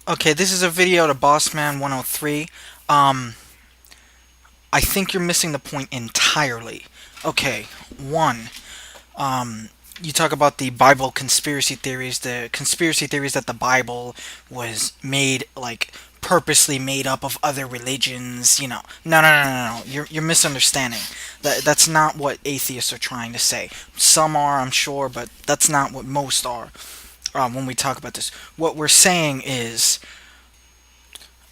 Okay, this is a video to Bossman103. Um, I think you're missing the point entirely. Okay, one, um, you talk about the Bible conspiracy theories, the conspiracy theories that the Bible was made, like, purposely made up of other religions, No, no, no, no, no. You're misunderstanding. That's not what atheists are trying to say. Some are, I'm sure, but that's not what most are, when we talk about this. What we're saying is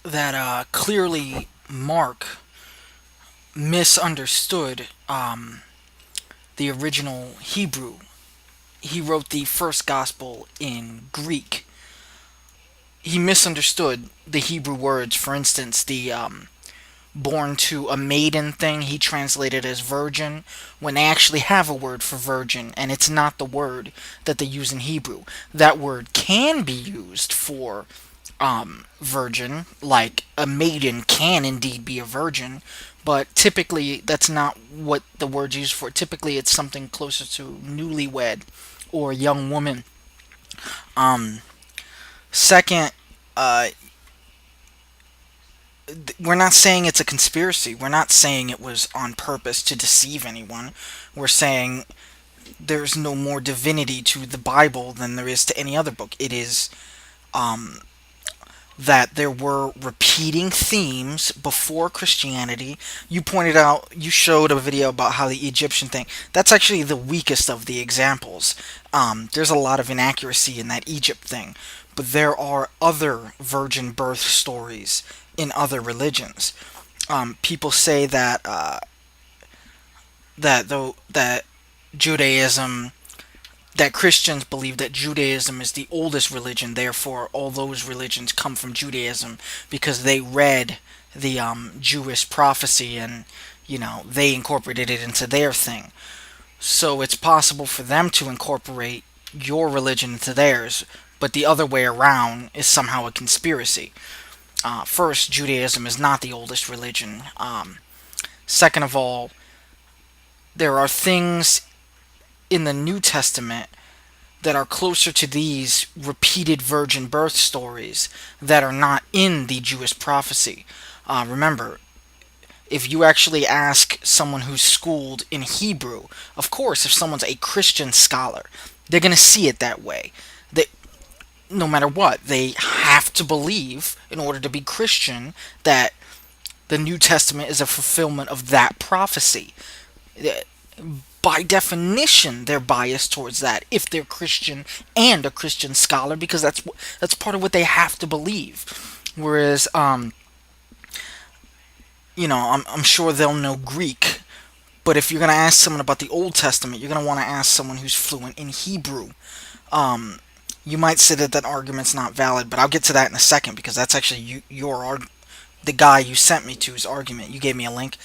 that clearly Mark misunderstood the original Hebrew. He wrote the first gospel in Greek. He misunderstood the Hebrew words. For instance, the born to a maiden thing, he translated as virgin, when they actually have a word for virgin, and it's not the word that they use in Hebrew. That word can be used for virgin, like a maiden can indeed be a virgin, but typically that's not what the word's used for. Typically, it's something closer to newlywed or young woman. Um, Second, uh, we're not saying it's a conspiracy. We're not saying it was on purpose to deceive anyone. We're saying there's no more divinity to the Bible than there is to any other book. It is um, that there were repeating themes before Christianity. You pointed out, you showed a video about how the Egyptian thing, that's actually the weakest of the examples. There's a lot of inaccuracy in that Egypt thing, but there are other virgin birth stories in other religions. People say that that Judaism that Christians believe that Judaism is the oldest religion, therefore all those religions come from Judaism because they read the Jewish prophecy and they incorporated it into their thing. So it's possible for them to incorporate your religion into theirs, but the other way around is somehow a conspiracy. First, Judaism is not the oldest religion. Second of all, there are things in the New Testament that are closer to these repeated virgin birth stories that are not in the Jewish prophecy. Remember, if you actually ask someone who's schooled in Hebrew, of course, if someone's a Christian scholar, they're going to see it that way. They, no matter what, they have to believe, in order to be Christian, that the New Testament is a fulfillment of that prophecy. By definition, they're biased towards that if they're Christian and a Christian scholar, because that's part of what they have to believe. Whereas, I'm sure they'll know Greek, but if you're gonna ask someone about the Old Testament, you're gonna want to ask someone who's fluent in Hebrew. Um, you might say that that argument's not valid, but I'll get to that in a second because that's actually the guy you sent me to's argument. You gave me a link.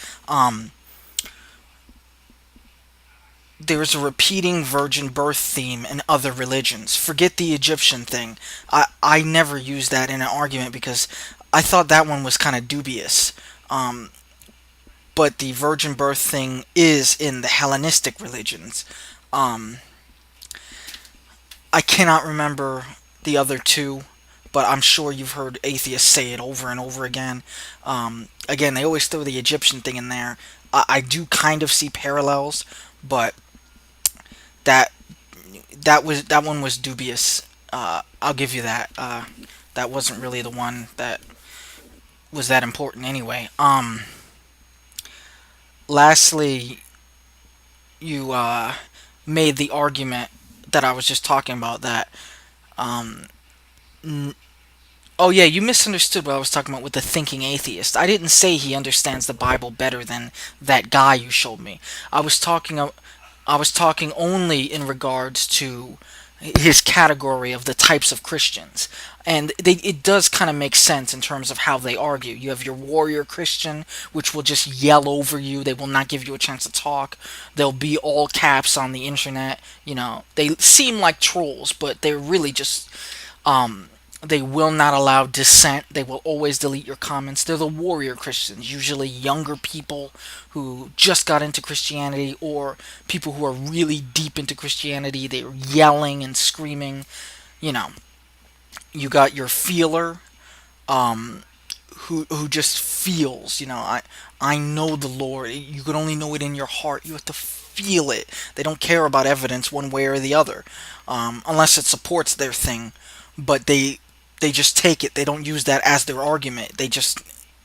There's a repeating virgin birth theme in other religions. Forget the Egyptian thing. I never used that in an argument because I thought that one was kind of dubious. Um, but the virgin birth thing is in the Hellenistic religions. Um, I cannot remember the other two, but I'm sure you've heard atheists say it over and over again. Again, they always throw the Egyptian thing in there. I do kind of see parallels, but that that one was dubious. I'll give you that. That wasn't really the one that was that important anyway. Lastly, you made the argument that I was just talking about that. Um, n- oh yeah, you misunderstood what I was talking about with the thinking atheist. I didn't say he understands the Bible better than that guy you showed me. I was talking. I was talking only in regards to his category of the types of Christians. And it does kind of make sense in terms of how they argue. You have your warrior Christian, which will just yell over you. They will not give you a chance to talk. They'll be all caps on the internet. They seem like trolls, but they're really just they will not allow dissent. They will always delete your comments. They're the warrior Christians, usually younger people who just got into Christianity or people who are really deep into Christianity. They're yelling and screaming. You know, you got your feeler. um, who just feels, I know the Lord. You can only know it in your heart. You have to feel it. They don't care about evidence one way or the other, unless it supports their thing. But they just take it. They don't use that as their argument. They just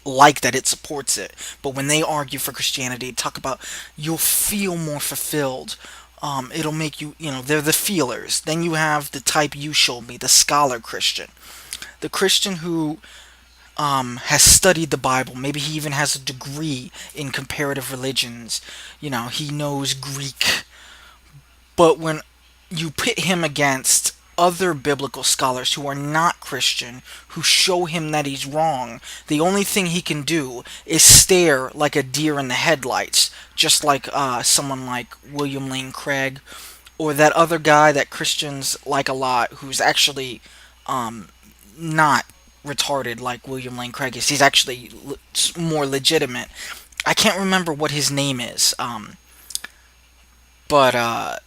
like that it supports it. But when they argue for Christianity, talk about you'll feel more fulfilled. It'll make you, they're the feelers. Then you have the type you showed me, the scholar Christian. The Christian who has studied the Bible. Maybe he even has a degree in comparative religions. He knows Greek. But when you pit him against other biblical scholars who are not Christian, who show him that he's wrong, the only thing he can do is stare like a deer in the headlights, just like someone like William Lane Craig, or that other guy that Christians like a lot, who's actually not retarded like William Lane Craig is. He's actually more legitimate. I can't remember what his name is, but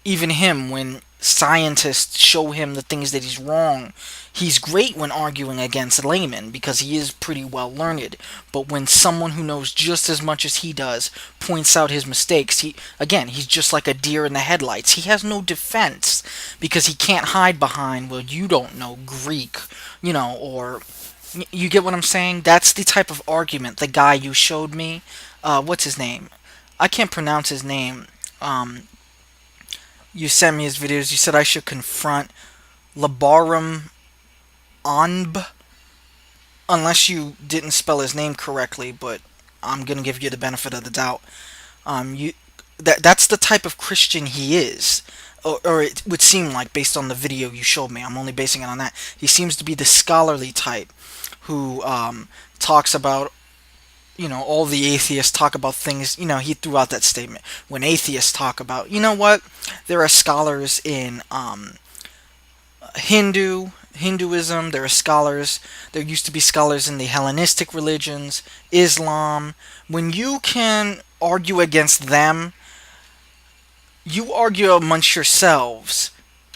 even him, when scientists show him the things that he's wrong, he's great when arguing against laymen because he is pretty well learned. But when someone who knows just as much as he does points out his mistakes, he's just like a deer in the headlights. He has no defense because he can't hide behind, well, you don't know Greek, or you get what I'm saying? That's the type of argument the guy you showed me. What's his name? I can't pronounce his name. You sent me his videos. You said I should confront Labarum Anb, unless you didn't spell his name correctly, but I'm gonna give you the benefit of the doubt. You that's the type of Christian he is, or it would seem like based on the video you showed me. I'm only basing it on that. He seems to be the scholarly type who talks about, all the atheists talk about things. He threw out that statement when atheists talk about, what, there are scholars in Hinduism. There are scholars. There used to be scholars in the Hellenistic religions, Islam. When you can argue against them, you argue amongst yourselves,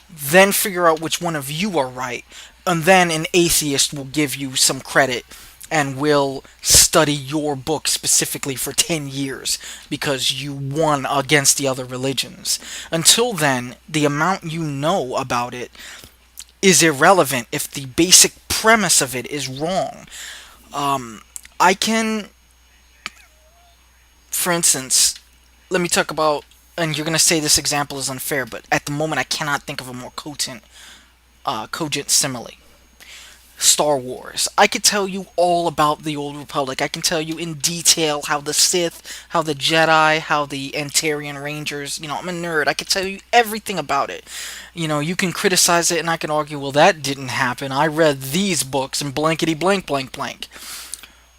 then figure out which one of you are right, and then an atheist will give you some credit and will study your book specifically for 10 years because you won against the other religions. Until then, the amount you know about it is irrelevant if the basic premise of it is wrong. I can, for instance, let me talk about, and you're going to say this example is unfair, but at the moment I cannot think of a more cogent simile. Star Wars. I could tell you all about the Old Republic. I can tell you in detail how the Sith, how the Jedi, how the Antarian Rangers, I'm a nerd. I could tell you everything about it. You can criticize it and I can argue, well, that didn't happen. I read these books and blankety blank blank blank.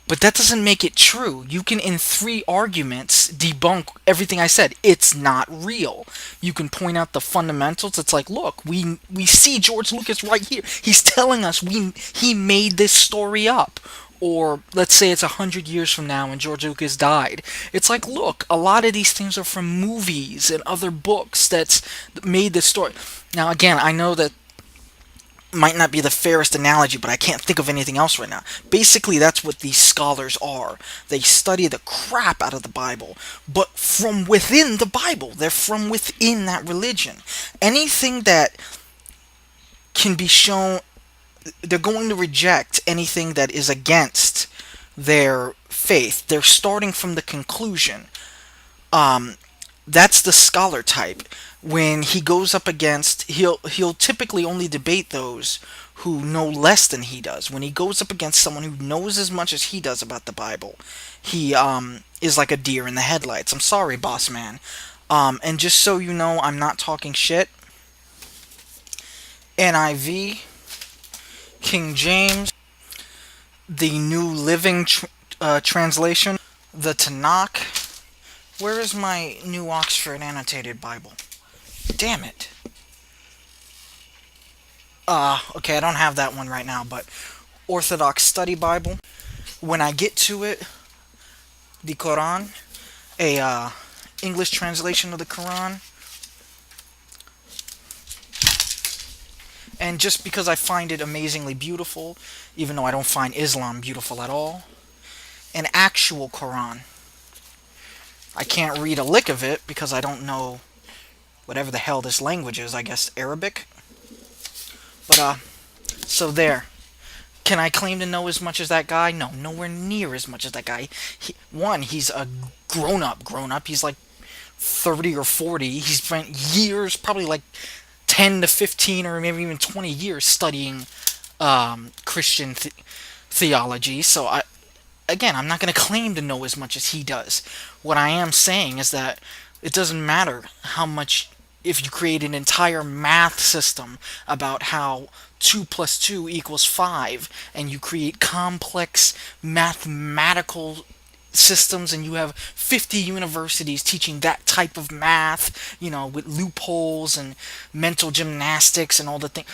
But that doesn't make it true. You can, in 3 arguments, debunk everything I said. It's not real. You can point out the fundamentals. It's like, look, we see George Lucas right here. He's telling us he made this story up. Or let's say it's 100 years from now and George Lucas died. It's like, look, a lot of these things are from movies and other books that's made this story. Now, again, I know that might not be the fairest analogy, but I can't think of anything else right now. Basically, that's what these scholars are. They study the crap out of the Bible, but from within the Bible. They're from within that religion. Anything that can be shown, they're going to reject anything that is against their faith. They're starting from the conclusion. That's the scholar type. When he goes up against, he'll typically only debate those who know less than he does. When he goes up against someone who knows as much as he does about the Bible, he is like a deer in the headlights. I'm sorry, boss man. And just so you know, I'm not talking shit. NIV, King James, the New Living Translation, the Tanakh. Where is my New Oxford Annotated Bible? Damn it. Okay, I don't have that one right now, but Orthodox Study Bible. When I get to it, the Quran, a English translation of the Quran, And just because I find it amazingly beautiful, even though I don't find Islam beautiful at all, an actual Quran. I can't read a lick of it because I don't know whatever the hell this language is, I guess Arabic. But, so there. Can I claim to know as much as that guy? No, nowhere near as much as that guy. He's a grown up. He's like 30 or 40. He's spent years, probably like 10 to 15 or maybe even 20 years studying Christian theology. So again, I'm not going to claim to know as much as he does. What I am saying is that it doesn't matter how much, if you create an entire math system about how 2 plus 2 equals 5, and you create complex mathematical systems, and you have 50 universities teaching that type of math, with loopholes and mental gymnastics and all the things.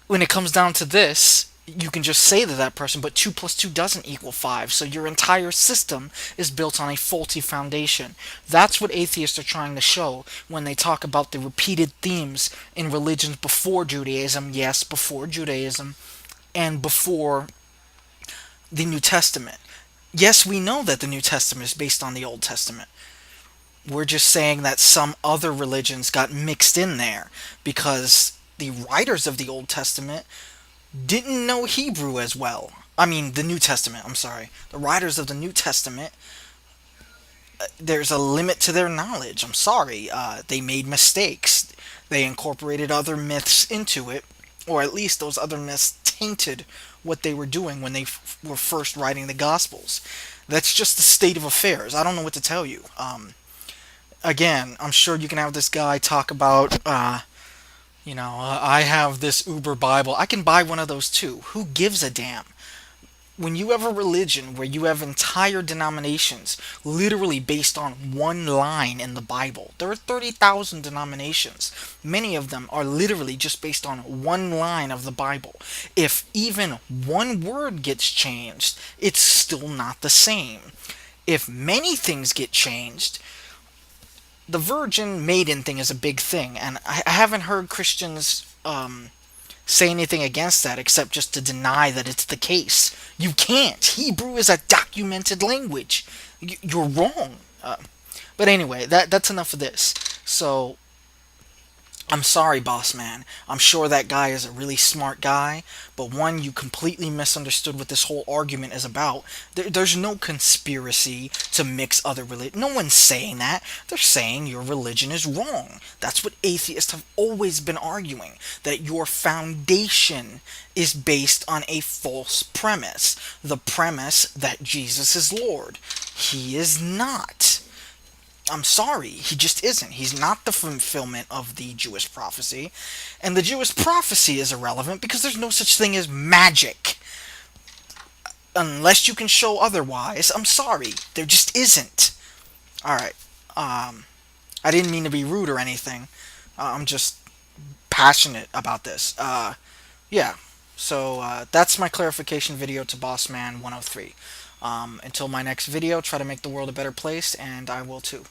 When it comes down to this, you can just say to that person, but 2 plus 2 doesn't equal 5, so your entire system is built on a faulty foundation. That's what atheists are trying to show when they talk about the repeated themes in religions before Judaism, yes, before Judaism, and before the New Testament. Yes, we know that the New Testament is based on the Old Testament. We're just saying that some other religions got mixed in there because the writers of the Old Testament didn't know Hebrew as well. I mean, the New Testament, I'm sorry. The writers of the New Testament, there's a limit to their knowledge. I'm sorry. They made mistakes. They incorporated other myths into it, or at least those other myths tainted what they were doing when they were first writing the Gospels. That's just the state of affairs. I don't know what to tell you. Again, I'm sure you can have this guy talk about, I have this Uber Bible. I can buy one of those too. Who gives a damn? When you have a religion where you have entire denominations literally based on one line in the Bible, there are 30,000 denominations. Many of them are literally just based on one line of the Bible. If even one word gets changed, it's still not the same. If many things get changed, the virgin maiden thing is a big thing, and I haven't heard Christians say anything against that except just to deny that it's the case. You can't. Hebrew is a documented language. You're wrong. But anyway, that's enough of this. So I'm sorry, boss man. I'm sure that guy is a really smart guy, but one, you completely misunderstood what this whole argument is about. There's no conspiracy to mix other religions. No one's saying that. They're saying your religion is wrong. That's what atheists have always been arguing, that your foundation is based on a false premise. The premise that Jesus is Lord. He is not. I'm sorry, he just isn't. He's not the fulfillment of the Jewish prophecy. And the Jewish prophecy is irrelevant because there's no such thing as magic. Unless you can show otherwise, I'm sorry, there just isn't. Alright, I didn't mean to be rude or anything. I'm just passionate about this. Yeah. So, that's my clarification video to Bossman103. Until my next video, try to make the world a better place, and I will too.